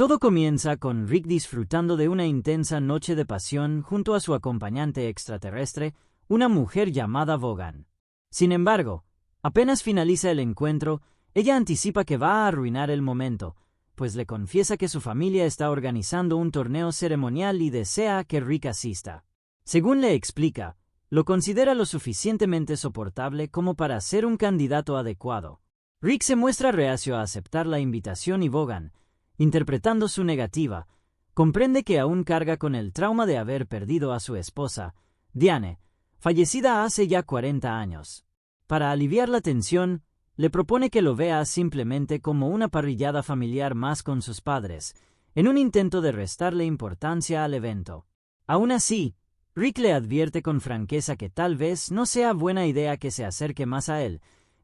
Todo comienza con Rick disfrutando de una intensa noche de pasión junto a su acompañante extraterrestre, una mujer llamada Vogan. Sin embargo, apenas finaliza el encuentro, ella anticipa que va a arruinar el momento, pues le confiesa que su familia está organizando un torneo ceremonial y desea que Rick asista. Según le explica, lo considera lo suficientemente soportable como para ser un candidato adecuado. Rick se muestra reacio a aceptar la invitación y Vogan, interpretando su negativa, comprende que aún carga con el trauma de haber perdido a su esposa, Diane, fallecida hace ya 40 años. Para aliviar la tensión, le propone que lo vea simplemente como una parrillada familiar más con sus padres, en un intento de restarle importancia al evento. Aún así, Rick le advierte con franqueza que tal vez no sea buena idea que se acerque más a él,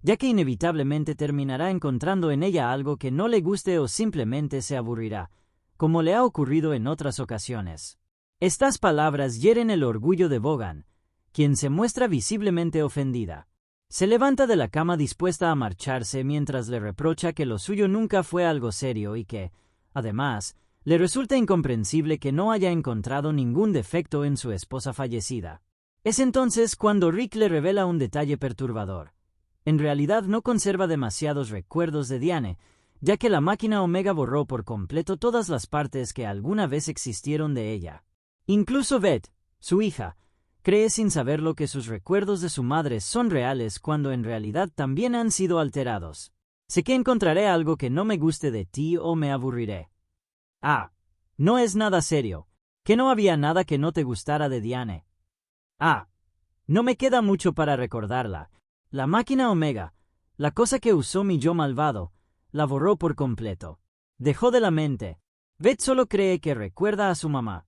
ya que inevitablemente terminará encontrando en ella algo que no le guste o simplemente se aburrirá, como le ha ocurrido en otras ocasiones. Estas palabras hieren el orgullo de Vogan, quien se muestra visiblemente ofendida. Se levanta de la cama dispuesta a marcharse mientras le reprocha que lo suyo nunca fue algo serio y que, además, le resulta incomprensible que no haya encontrado ningún defecto en su esposa fallecida. Es entonces cuando Rick le revela un detalle perturbador. En realidad no conserva demasiados recuerdos de Diane, ya que la máquina Omega borró por completo todas las partes que alguna vez existieron de ella. Incluso Beth, su hija, cree sin saberlo que sus recuerdos de su madre son reales cuando en realidad también han sido alterados. Sé que encontraré algo que no me guste de ti o me aburriré. Ah, no es nada serio. Que no había nada que no te gustara de Diane. Ah, no me queda mucho para recordarla. La máquina Omega, la cosa que usó mi yo malvado, la borró por completo. Dejó de la mente. Beth solo cree que recuerda a su mamá.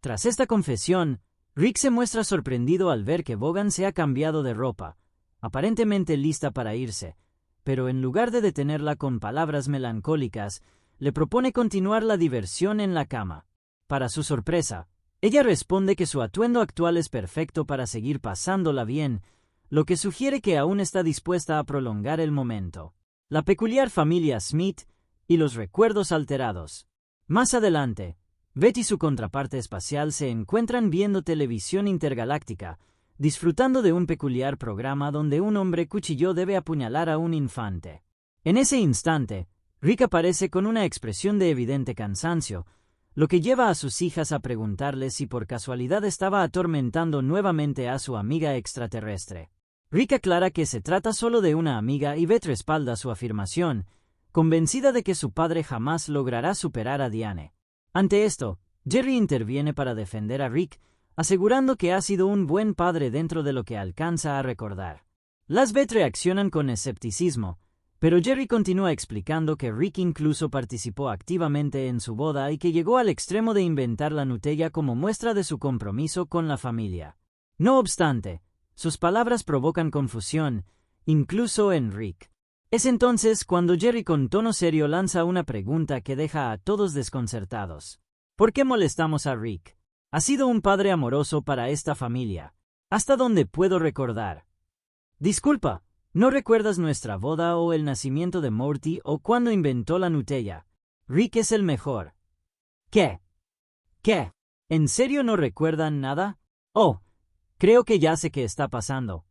Tras esta confesión, Rick se muestra sorprendido al ver que Vogan se ha cambiado de ropa, aparentemente lista para irse, pero en lugar de detenerla con palabras melancólicas, le propone continuar la diversión en la cama. Para su sorpresa, ella responde que su atuendo actual es perfecto para seguir pasándola bien, lo que sugiere que aún está dispuesta a prolongar el momento. La peculiar familia Smith y los recuerdos alterados. Más adelante, Beth y su contraparte espacial se encuentran viendo televisión intergaláctica, disfrutando de un peculiar programa donde un hombre cuchillo debe apuñalar a un infante. En ese instante, Rick aparece con una expresión de evidente cansancio, lo que lleva a sus hijas a preguntarle si por casualidad estaba atormentando nuevamente a su amiga extraterrestre. Rick aclara que se trata solo de una amiga y Beth respalda su afirmación, convencida de que su padre jamás logrará superar a Diane. Ante esto, Jerry interviene para defender a Rick, asegurando que ha sido un buen padre dentro de lo que alcanza a recordar. Las Beth reaccionan con escepticismo, pero Jerry continúa explicando que Rick incluso participó activamente en su boda y que llegó al extremo de inventar la Nutella como muestra de su compromiso con la familia. No obstante, sus palabras provocan confusión, incluso en Rick. Es entonces cuando Jerry con tono serio lanza una pregunta que deja a todos desconcertados. ¿Por qué molestamos a Rick? Ha sido un padre amoroso para esta familia, hasta donde puedo recordar. Disculpa, ¿no recuerdas nuestra boda o el nacimiento de Morty o cuando inventó la Nutella? Rick es el mejor. ¿Qué? ¿Qué? ¿En serio no recuerdan nada? Oh, creo que ya sé qué está pasando.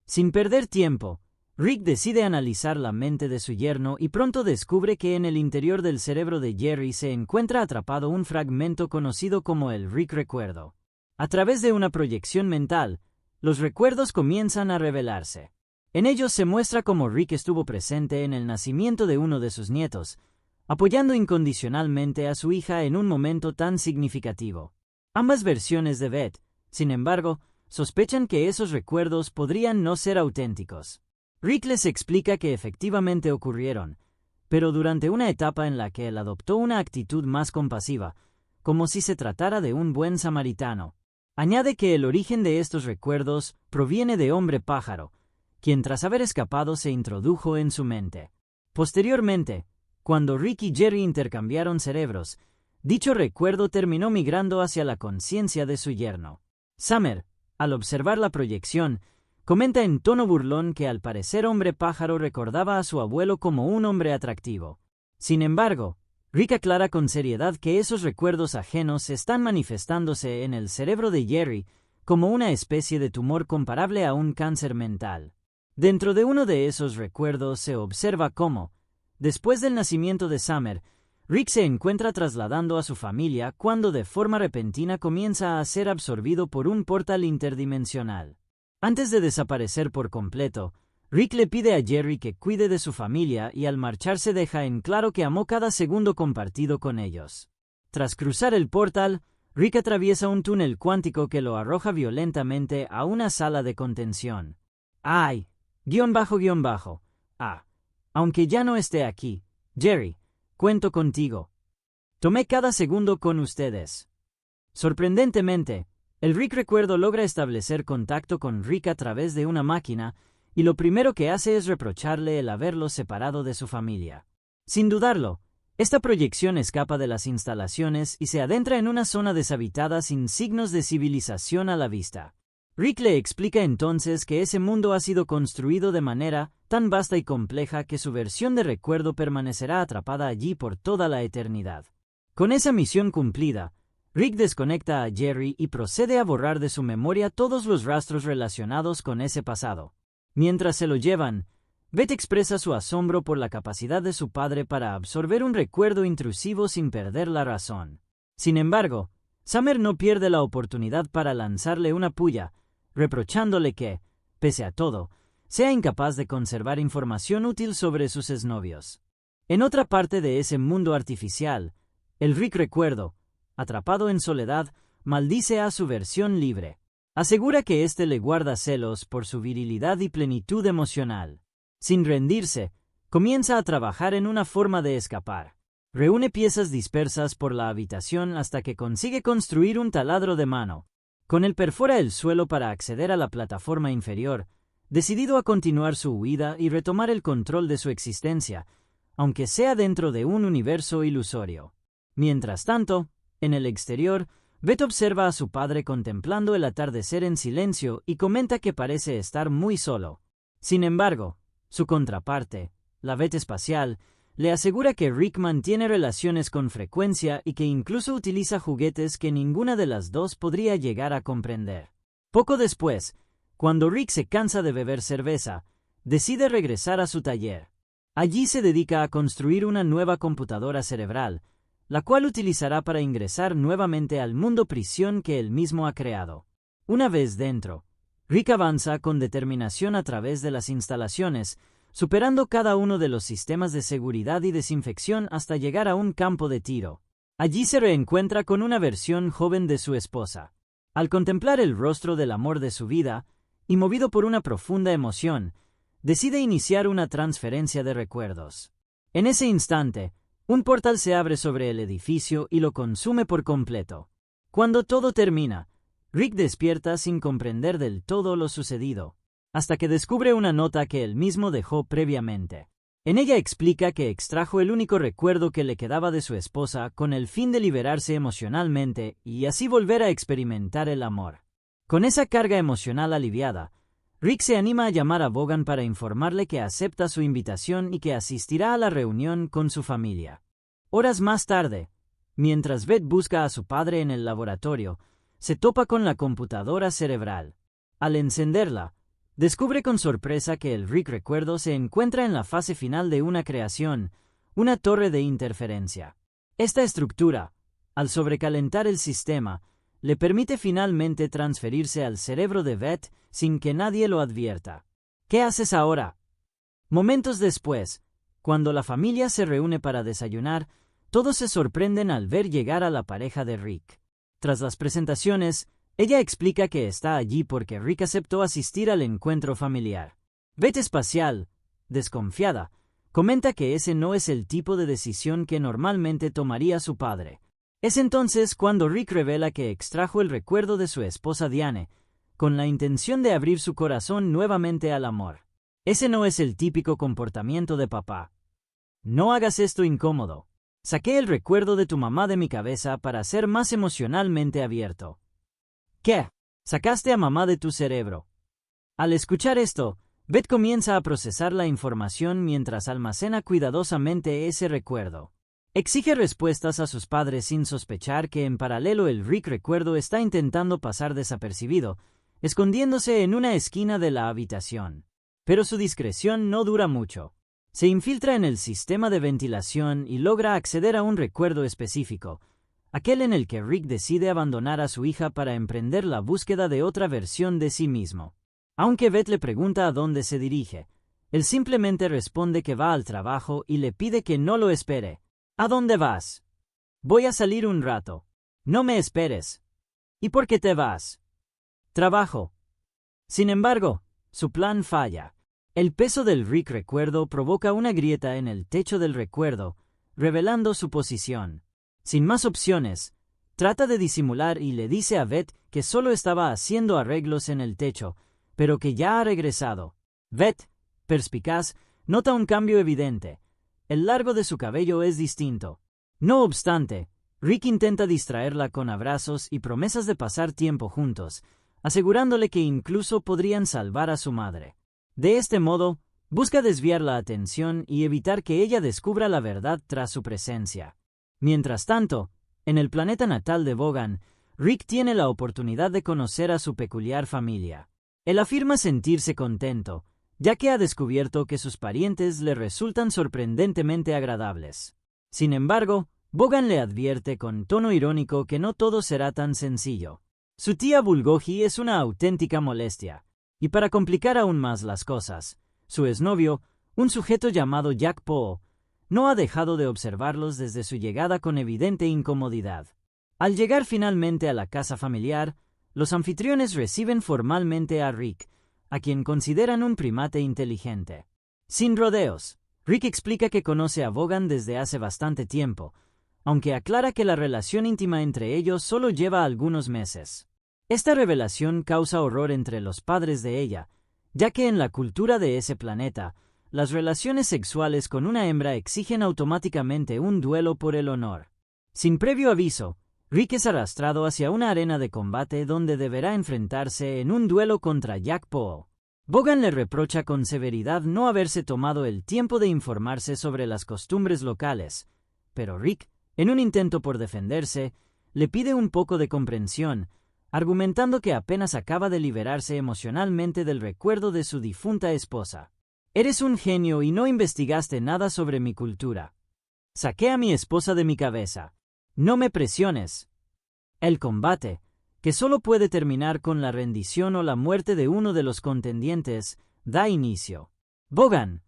Sin perder tiempo, Rick decide analizar la mente de su yerno y pronto descubre que en el interior del cerebro de Jerry se encuentra atrapado un fragmento conocido como el Rick Recuerdo. A través de una proyección mental, los recuerdos comienzan a revelarse. En ellos se muestra cómo Rick estuvo presente en el nacimiento de uno de sus nietos, apoyando incondicionalmente a su hija en un momento tan significativo. Ambas versiones de Beth, sin embargo, sospechan que esos recuerdos podrían no ser auténticos. Rick les explica que efectivamente ocurrieron, pero durante una etapa en la que él adoptó una actitud más compasiva, como si se tratara de un buen samaritano. Añade que el origen de estos recuerdos proviene de Hombre Pájaro, quien tras haber escapado se introdujo en su mente. Posteriormente, cuando Rick y Jerry intercambiaron cerebros, dicho recuerdo terminó migrando hacia la conciencia de su yerno. Summer, al observar la proyección, comenta en tono burlón que al parecer Hombre Pájaro recordaba a su abuelo como un hombre atractivo. Sin embargo, Rick aclara con seriedad que esos recuerdos ajenos están manifestándose en el cerebro de Jerry como una especie de tumor comparable a un cáncer mental. Dentro de uno de esos recuerdos se observa cómo, después del nacimiento de Summer, Rick se encuentra trasladando a su familia cuando de forma repentina comienza a ser absorbido por un portal interdimensional. Antes de desaparecer por completo, Rick le pide a Jerry que cuide de su familia y al marcharse deja en claro que amó cada segundo compartido con ellos. Tras cruzar el portal, Rick atraviesa un túnel cuántico que lo arroja violentamente a una sala de contención. ¡Ay! Aunque ya no esté aquí, Jerry, cuento contigo. Tomé cada segundo con ustedes. Sorprendentemente, el Rick recuerdo logra establecer contacto con Rick a través de una máquina y lo primero que hace es reprocharle el haberlo separado de su familia. Sin dudarlo, esta proyección escapa de las instalaciones y se adentra en una zona deshabitada sin signos de civilización a la vista. Rick le explica entonces que ese mundo ha sido construido de manera tan vasta y compleja que su versión de recuerdo permanecerá atrapada allí por toda la eternidad. Con esa misión cumplida, Rick desconecta a Jerry y procede a borrar de su memoria todos los rastros relacionados con ese pasado. Mientras se lo llevan, Beth expresa su asombro por la capacidad de su padre para absorber un recuerdo intrusivo sin perder la razón. Sin embargo, Summer no pierde la oportunidad para lanzarle una puya, reprochándole que, pese a todo, sea incapaz de conservar información útil sobre sus exnovios. En otra parte de ese mundo artificial, el Rick recuerdo, atrapado en soledad, maldice a su versión libre. Asegura que éste le guarda celos por su virilidad y plenitud emocional. Sin rendirse, comienza a trabajar en una forma de escapar. Reúne piezas dispersas por la habitación hasta que consigue construir un taladro de mano. Con él perfora el suelo para acceder a la plataforma inferior, decidido a continuar su huida y retomar el control de su existencia, aunque sea dentro de un universo ilusorio. Mientras tanto, en el exterior, Beth observa a su padre contemplando el atardecer en silencio y comenta que parece estar muy solo. Sin embargo, su contraparte, la Beth espacial, le asegura que Rick mantiene relaciones con frecuencia y que incluso utiliza juguetes que ninguna de las dos podría llegar a comprender. Poco después, cuando Rick se cansa de beber cerveza, decide regresar a su taller. Allí se dedica a construir una nueva computadora cerebral, la cual utilizará para ingresar nuevamente al mundo prisión que él mismo ha creado. Una vez dentro, Rick avanza con determinación a través de las instalaciones, superando cada uno de los sistemas de seguridad y desinfección hasta llegar a un campo de tiro. Allí se reencuentra con una versión joven de su esposa. Al contemplar el rostro del amor de su vida, y movido por una profunda emoción, decide iniciar una transferencia de recuerdos. En ese instante, un portal se abre sobre el edificio y lo consume por completo. Cuando todo termina, Rick despierta sin comprender del todo lo sucedido, hasta que descubre una nota que él mismo dejó previamente. En ella explica que extrajo el único recuerdo que le quedaba de su esposa con el fin de liberarse emocionalmente y así volver a experimentar el amor. Con esa carga emocional aliviada, Rick se anima a llamar a Vaughan para informarle que acepta su invitación y que asistirá a la reunión con su familia. Horas más tarde, mientras Beth busca a su padre en el laboratorio, se topa con la computadora cerebral. Al encenderla, descubre con sorpresa que el Rick recuerdo se encuentra en la fase final de una creación, una torre de interferencia. Esta estructura, al sobrecalentar el sistema, le permite finalmente transferirse al cerebro de Beth sin que nadie lo advierta. ¿Qué haces ahora? Momentos después, cuando la familia se reúne para desayunar, todos se sorprenden al ver llegar a la pareja de Rick. Tras las presentaciones, ella explica que está allí porque Rick aceptó asistir al encuentro familiar. Beth espacial, desconfiada, comenta que ese no es el tipo de decisión que normalmente tomaría su padre. Es entonces cuando Rick revela que extrajo el recuerdo de su esposa Diane, con la intención de abrir su corazón nuevamente al amor. Ese no es el típico comportamiento de papá. No hagas esto incómodo. Saqué el recuerdo de tu mamá de mi cabeza para ser más emocionalmente abierto. ¿Qué? Sacaste a mamá de tu cerebro. Al escuchar esto, Beth comienza a procesar la información mientras almacena cuidadosamente ese recuerdo. Exige respuestas a sus padres sin sospechar que en paralelo el Rick recuerdo está intentando pasar desapercibido, escondiéndose en una esquina de la habitación. Pero su discreción no dura mucho. Se infiltra en el sistema de ventilación y logra acceder a un recuerdo específico, aquel en el que Rick decide abandonar a su hija para emprender la búsqueda de otra versión de sí mismo. Aunque Beth le pregunta a dónde se dirige, él simplemente responde que va al trabajo y le pide que no lo espere. ¿A dónde vas? Voy a salir un rato. No me esperes. ¿Y por qué te vas? Trabajo. Sin embargo, su plan falla. El peso del Rick recuerdo provoca una grieta en el techo del recuerdo, revelando su posición. Sin más opciones, trata de disimular y le dice a Beth que solo estaba haciendo arreglos en el techo, pero que ya ha regresado. Beth, perspicaz, nota un cambio evidente. El largo de su cabello es distinto. No obstante, Rick intenta distraerla con abrazos y promesas de pasar tiempo juntos, asegurándole que incluso podrían salvar a su madre. De este modo, busca desviar la atención y evitar que ella descubra la verdad tras su presencia. Mientras tanto, en el planeta natal de Vaughan, Rick tiene la oportunidad de conocer a su peculiar familia. Él afirma sentirse contento, ya que ha descubierto que sus parientes le resultan sorprendentemente agradables. Sin embargo, Vaughan le advierte con tono irónico que no todo será tan sencillo. Su tía Bulgogi es una auténtica molestia, y para complicar aún más las cosas, su exnovio, un sujeto llamado Jack Poe, no ha dejado de observarlos desde su llegada con evidente incomodidad. Al llegar finalmente a la casa familiar, los anfitriones reciben formalmente a Rick, a quien consideran un primate inteligente. Sin rodeos, Rick explica que conoce a Vaughan desde hace bastante tiempo, aunque aclara que la relación íntima entre ellos solo lleva algunos meses. Esta revelación causa horror entre los padres de ella, ya que en la cultura de ese planeta, las relaciones sexuales con una hembra exigen automáticamente un duelo por el honor. Sin previo aviso, Rick es arrastrado hacia una arena de combate donde deberá enfrentarse en un duelo contra Jack Poe. Vaughan le reprocha con severidad no haberse tomado el tiempo de informarse sobre las costumbres locales, pero Rick, en un intento por defenderse, le pide un poco de comprensión, argumentando que apenas acaba de liberarse emocionalmente del recuerdo de su difunta esposa. «Eres un genio y no investigaste nada sobre mi cultura. Saqué a mi esposa de mi cabeza. No me presiones». El combate, que solo puede terminar con la rendición o la muerte de uno de los contendientes, da inicio. Vaughan,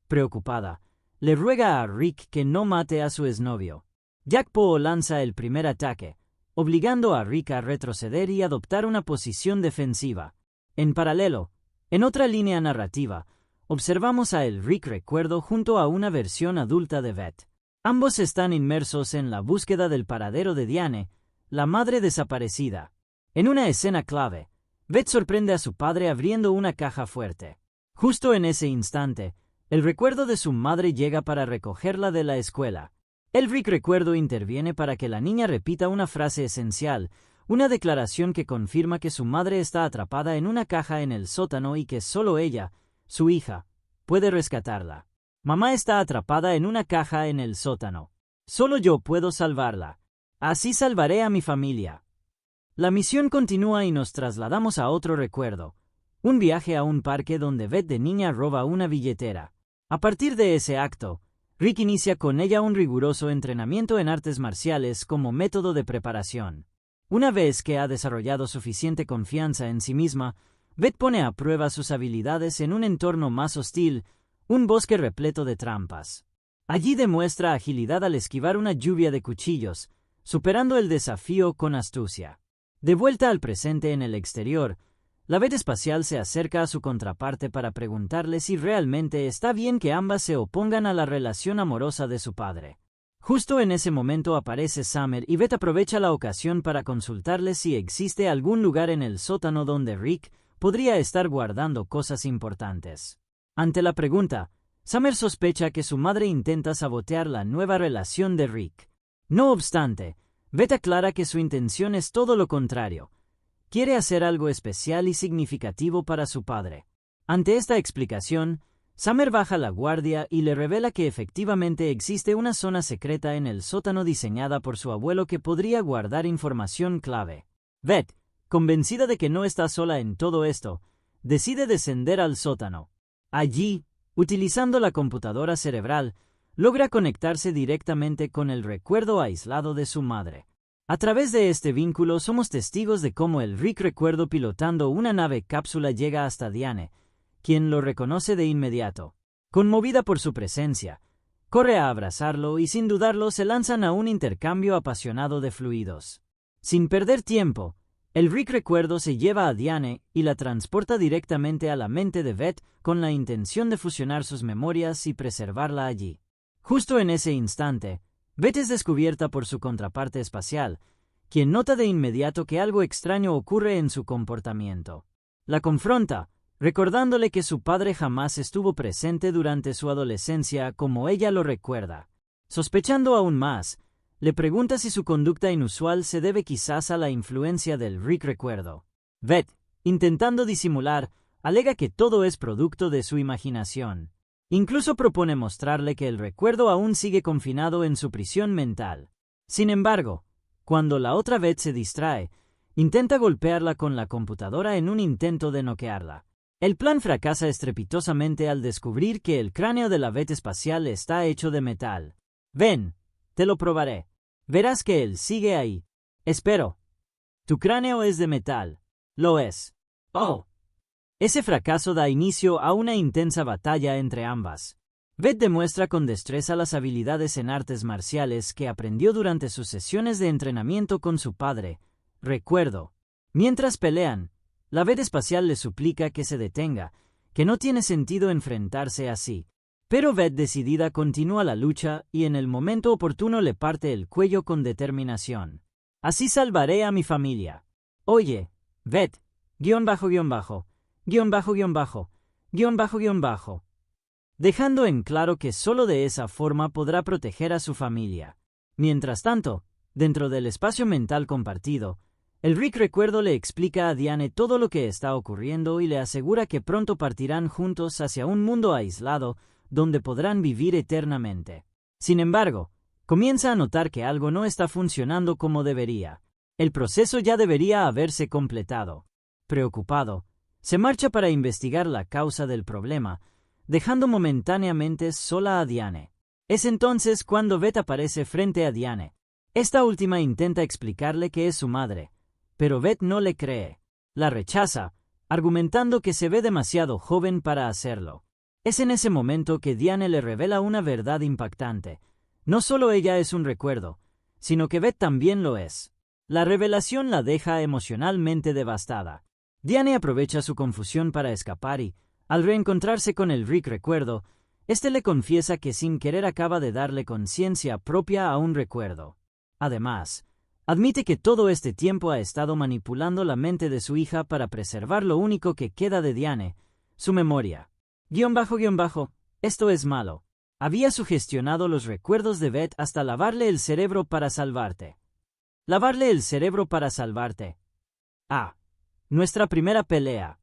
preocupada, le ruega a Rick que no mate a su exnovio. Jack Poe lanza el primer ataque, obligando a Rick a retroceder y adoptar una posición defensiva. En paralelo, en otra línea narrativa, observamos a el Rick recuerdo junto a una versión adulta de Beth. Ambos están inmersos en la búsqueda del paradero de Diane, la madre desaparecida. En una escena clave, Beth sorprende a su padre abriendo una caja fuerte. Justo en ese instante, el recuerdo de su madre llega para recogerla de la escuela. El Rick recuerdo interviene para que la niña repita una frase esencial, una declaración que confirma que su madre está atrapada en una caja en el sótano y que solo ella, su hija, puede rescatarla. Mamá está atrapada en una caja en el sótano. Solo yo puedo salvarla. Así salvaré a mi familia. La misión continúa y nos trasladamos a otro recuerdo. Un viaje a un parque donde Beth de niña roba una billetera. A partir de ese acto, Rick inicia con ella un riguroso entrenamiento en artes marciales como método de preparación. Una vez que ha desarrollado suficiente confianza en sí misma, Beth pone a prueba sus habilidades en un entorno más hostil, un bosque repleto de trampas. Allí demuestra agilidad al esquivar una lluvia de cuchillos, superando el desafío con astucia. De vuelta al presente en el exterior, la Beth espacial se acerca a su contraparte para preguntarle si realmente está bien que ambas se opongan a la relación amorosa de su padre. Justo en ese momento aparece Summer y Beth aprovecha la ocasión para consultarle si existe algún lugar en el sótano donde Rick podría estar guardando cosas importantes. Ante la pregunta, Summer sospecha que su madre intenta sabotear la nueva relación de Rick. No obstante, Beth aclara que su intención es todo lo contrario. Quiere hacer algo especial y significativo para su padre. Ante esta explicación, Summer baja la guardia y le revela que efectivamente existe una zona secreta en el sótano diseñada por su abuelo que podría guardar información clave. Beth, convencida de que no está sola en todo esto, decide descender al sótano. Allí, utilizando la computadora cerebral, logra conectarse directamente con el recuerdo aislado de su madre. A través de este vínculo somos testigos de cómo el Rick recuerdo pilotando una nave cápsula llega hasta Diane, quien lo reconoce de inmediato. Conmovida por su presencia, corre a abrazarlo y sin dudarlo se lanzan a un intercambio apasionado de fluidos. Sin perder tiempo, el Rick recuerdo se lleva a Diane y la transporta directamente a la mente de Beth con la intención de fusionar sus memorias y preservarla allí. Justo en ese instante, Beth es descubierta por su contraparte espacial, quien nota de inmediato que algo extraño ocurre en su comportamiento. La confronta, recordándole que su padre jamás estuvo presente durante su adolescencia como ella lo recuerda. Sospechando aún más, le pregunta si su conducta inusual se debe quizás a la influencia del Rick recuerdo. Beth, intentando disimular, alega que todo es producto de su imaginación. Incluso propone mostrarle que el recuerdo aún sigue confinado en su prisión mental. Sin embargo, cuando la otra Beth se distrae, intenta golpearla con la computadora en un intento de noquearla. El plan fracasa estrepitosamente al descubrir que el cráneo de la Beth espacial está hecho de metal. Ven, te lo probaré. Verás que él sigue ahí. Espero. Tu cráneo es de metal. Lo es. Oh. Ese fracaso da inicio a una intensa batalla entre ambas. Beth demuestra con destreza las habilidades en artes marciales que aprendió durante sus sesiones de entrenamiento con su padre. Recuerdo. Mientras pelean, la Beth espacial le suplica que se detenga, que no tiene sentido enfrentarse así. Pero Beth decidida continúa la lucha y en el momento oportuno le parte el cuello con determinación. Así salvaré a mi familia. Oye, Beth, ___, ___, dejando en claro que solo de esa forma podrá proteger a su familia. Mientras tanto, dentro del espacio mental compartido, el Rick recuerdo le explica a Diane todo lo que está ocurriendo y le asegura que pronto partirán juntos hacia un mundo aislado donde podrán vivir eternamente. Sin embargo, comienza a notar que algo no está funcionando como debería. El proceso ya debería haberse completado. Preocupado, se marcha para investigar la causa del problema, dejando momentáneamente sola a Diane. Es entonces cuando Beth aparece frente a Diane. Esta última intenta explicarle que es su madre, pero Beth no le cree. La rechaza, argumentando que se ve demasiado joven para hacerlo. Es en ese momento que Diane le revela una verdad impactante. No solo ella es un recuerdo, sino que Beth también lo es. La revelación la deja emocionalmente devastada. Diane aprovecha su confusión para escapar y, al reencontrarse con el Rick recuerdo, este le confiesa que sin querer acaba de darle conciencia propia a un recuerdo. Además, admite que todo este tiempo ha estado manipulando la mente de su hija para preservar lo único que queda de Diane, su memoria. __, esto es malo. Había sugestionado los recuerdos de Beth hasta lavarle el cerebro para salvarte. Lavarle el cerebro para salvarte. Ah. Nuestra primera pelea.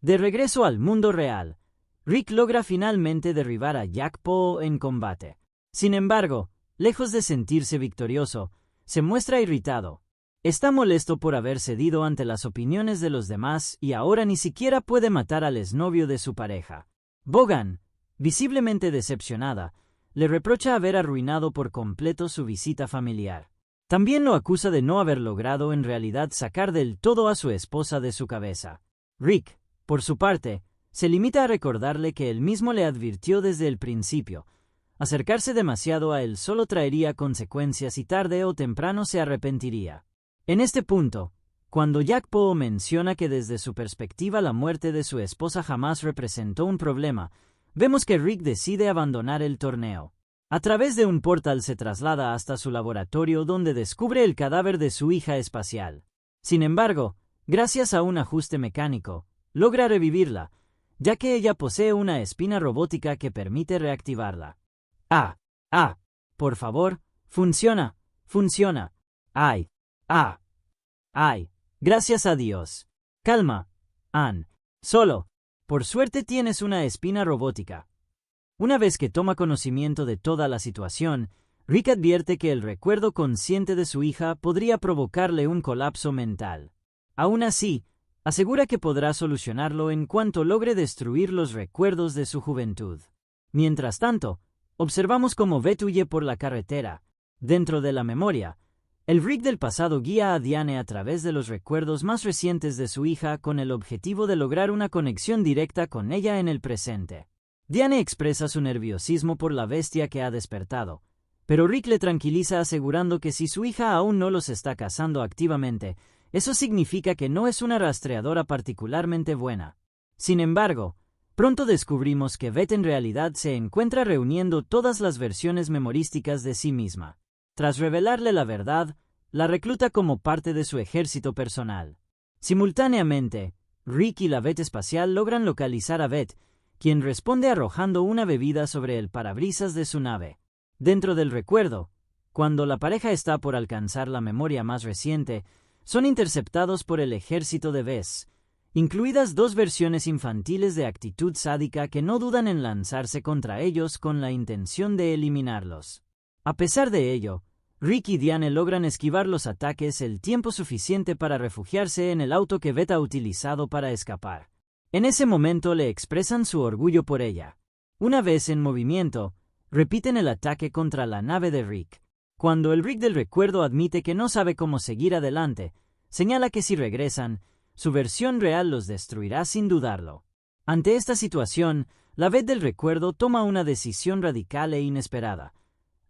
De regreso al mundo real, Rick logra finalmente derribar a Jack Poe en combate. Sin embargo, lejos de sentirse victorioso, se muestra irritado. Está molesto por haber cedido ante las opiniones de los demás y ahora ni siquiera puede matar al exnovio de su pareja. Vaughan, visiblemente decepcionada, le reprocha haber arruinado por completo su visita familiar. También lo acusa de no haber logrado en realidad sacar del todo a su esposa de su cabeza. Rick, por su parte, se limita a recordarle que él mismo le advirtió desde el principio. Acercarse demasiado a él solo traería consecuencias y tarde o temprano se arrepentiría. En este punto, cuando Jack Poe menciona que desde su perspectiva la muerte de su esposa jamás representó un problema, vemos que Rick decide abandonar el torneo. A través de un portal se traslada hasta su laboratorio donde descubre el cadáver de su hija espacial. Sin embargo, gracias a un ajuste mecánico, logra revivirla, ya que ella posee una espina robótica que permite reactivarla. Por favor, funciona. Ay, gracias a Dios. Calma, Ann. Solo Por suerte tienes una espina robótica. Una vez que toma conocimiento de toda la situación, Rick advierte que el recuerdo consciente de su hija podría provocarle un colapso mental. Aún así, asegura que podrá solucionarlo en cuanto logre destruir los recuerdos de su juventud. Mientras tanto, observamos cómo Beth huye por la carretera. Dentro de la memoria, el Rick del pasado guía a Diane a través de los recuerdos más recientes de su hija con el objetivo de lograr una conexión directa con ella en el presente. Diane expresa su nerviosismo por la bestia que ha despertado, pero Rick le tranquiliza asegurando que si su hija aún no los está cazando activamente, eso significa que no es una rastreadora particularmente buena. Sin embargo, pronto descubrimos que Beth en realidad se encuentra reuniendo todas las versiones memorísticas de sí misma. Tras revelarle la verdad, la recluta como parte de su ejército personal. Simultáneamente, Rick y la Beth espacial logran localizar a Beth, quien responde arrojando una bebida sobre el parabrisas de su nave. Dentro del recuerdo, cuando la pareja está por alcanzar la memoria más reciente, son interceptados por el ejército de Bess, incluidas dos versiones infantiles de actitud sádica que no dudan en lanzarse contra ellos con la intención de eliminarlos. A pesar de ello, Rick y Diane logran esquivar los ataques el tiempo suficiente para refugiarse en el auto que Beth ha utilizado para escapar. En ese momento le expresan su orgullo por ella. Una vez en movimiento, repiten el ataque contra la nave de Rick. Cuando el Rick del recuerdo admite que no sabe cómo seguir adelante, señala que si regresan, su versión real los destruirá sin dudarlo. Ante esta situación, la Beth del recuerdo toma una decisión radical e inesperada.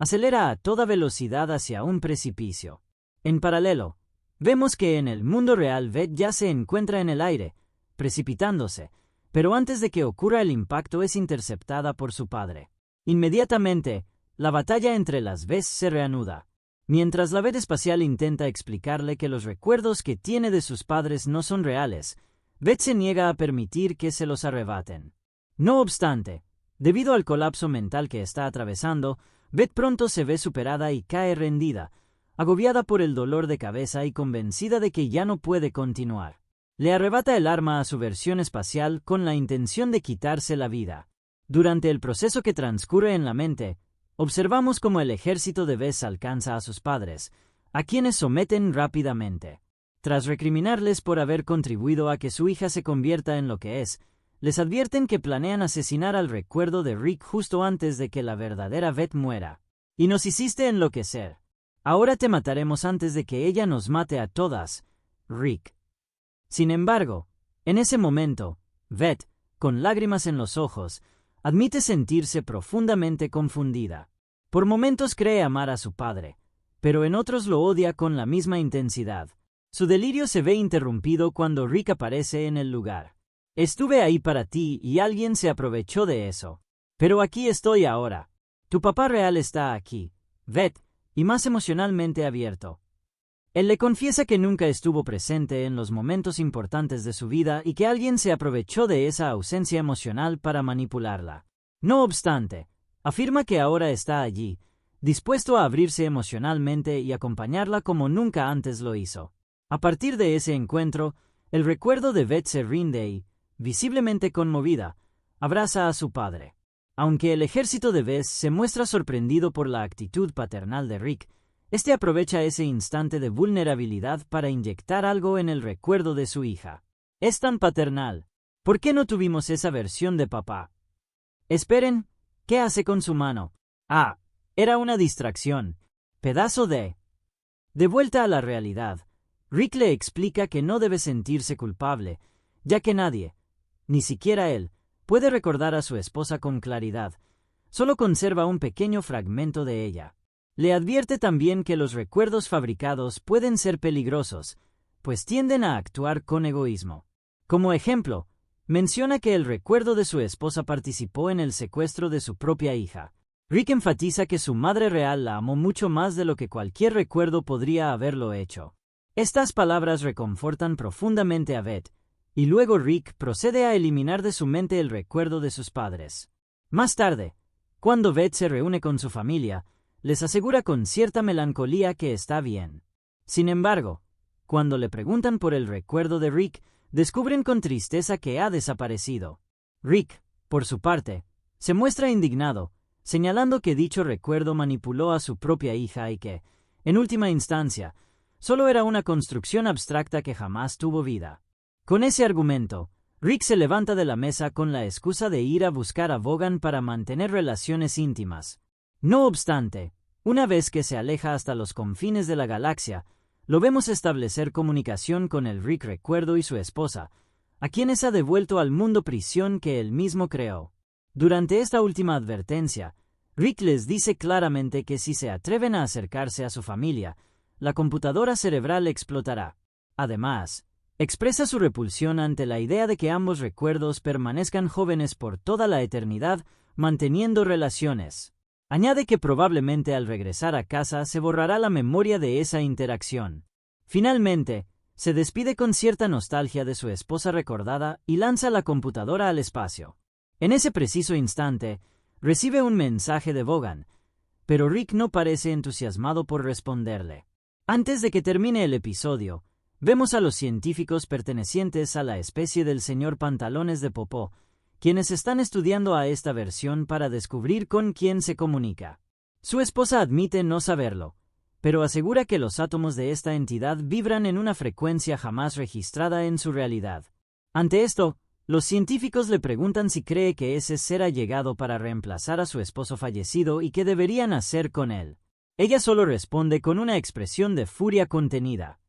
Acelera a toda velocidad hacia un precipicio. En paralelo, vemos que en el mundo real Beth ya se encuentra en el aire, precipitándose, pero antes de que ocurra el impacto es interceptada por su padre. Inmediatamente, la batalla entre las Bess se reanuda. Mientras la Beth espacial intenta explicarle que los recuerdos que tiene de sus padres no son reales, Beth se niega a permitir que se los arrebaten. No obstante, debido al colapso mental que está atravesando, Beth pronto se ve superada y cae rendida, agobiada por el dolor de cabeza y convencida de que ya no puede continuar. Le arrebata el arma a su versión espacial con la intención de quitarse la vida. Durante el proceso que transcurre en la mente, observamos cómo el ejército de Bess alcanza a sus padres, a quienes someten rápidamente. Tras recriminarles por haber contribuido a que su hija se convierta en lo que es, les advierten que planean asesinar al recuerdo de Rick justo antes de que la verdadera Beth muera. Y nos hiciste enloquecer. Ahora te mataremos antes de que ella nos mate a todas, Rick. Sin embargo, en ese momento, Beth, con lágrimas en los ojos, admite sentirse profundamente confundida. Por momentos cree amar a su padre, pero en otros lo odia con la misma intensidad. Su delirio se ve interrumpido cuando Rick aparece en el lugar. Estuve ahí para ti y alguien se aprovechó de eso. Pero aquí estoy ahora. Tu papá real está aquí, Beth, y más emocionalmente abierto. Él le confiesa que nunca estuvo presente en los momentos importantes de su vida y que alguien se aprovechó de esa ausencia emocional para manipularla. No obstante, afirma que ahora está allí, dispuesto a abrirse emocionalmente y acompañarla como nunca antes lo hizo. A partir de ese encuentro, el recuerdo de Beth se rinde y, visiblemente conmovida, abraza a su padre. Aunque el ejército de Bess se muestra sorprendido por la actitud paternal de Rick, este aprovecha ese instante de vulnerabilidad para inyectar algo en el recuerdo de su hija. Es tan paternal. ¿Por qué no tuvimos esa versión de papá? Esperen, ¿qué hace con su mano? Ah, era una distracción. Pedazo de... De vuelta a la realidad, Rick le explica que no debe sentirse culpable, ya que nadie, ni siquiera él, puede recordar a su esposa con claridad. Solo conserva un pequeño fragmento de ella. Le advierte también que los recuerdos fabricados pueden ser peligrosos, pues tienden a actuar con egoísmo. Como ejemplo, menciona que el recuerdo de su esposa participó en el secuestro de su propia hija. Rick enfatiza que su madre real la amó mucho más de lo que cualquier recuerdo podría haberlo hecho. Estas palabras reconfortan profundamente a Beth, y luego Rick procede a eliminar de su mente el recuerdo de sus padres. Más tarde, cuando Beth se reúne con su familia, les asegura con cierta melancolía que está bien. Sin embargo, cuando le preguntan por el recuerdo de Rick, descubren con tristeza que ha desaparecido. Rick, por su parte, se muestra indignado, señalando que dicho recuerdo manipuló a su propia hija y que, en última instancia, solo era una construcción abstracta que jamás tuvo vida. Con ese argumento, Rick se levanta de la mesa con la excusa de ir a buscar a Vaughan para mantener relaciones íntimas. No obstante, una vez que se aleja hasta los confines de la galaxia, lo vemos establecer comunicación con el Rick recuerdo y su esposa, a quienes ha devuelto al mundo prisión que él mismo creó. Durante esta última advertencia, Rick les dice claramente que si se atreven a acercarse a su familia, la computadora cerebral explotará. Además, expresa su repulsión ante la idea de que ambos recuerdos permanezcan jóvenes por toda la eternidad, manteniendo relaciones. Añade que probablemente al regresar a casa se borrará la memoria de esa interacción. Finalmente, se despide con cierta nostalgia de su esposa recordada y lanza la computadora al espacio. En ese preciso instante, recibe un mensaje de Vaughan, pero Rick no parece entusiasmado por responderle. Antes de que termine el episodio, vemos a los científicos pertenecientes a la especie del señor Pantalones de Popó, quienes están estudiando a esta versión para descubrir con quién se comunica. Su esposa admite no saberlo, pero asegura que los átomos de esta entidad vibran en una frecuencia jamás registrada en su realidad. Ante esto, los científicos le preguntan si cree que ese ser ha llegado para reemplazar a su esposo fallecido y qué deberían hacer con él. Ella solo responde con una expresión de furia contenida.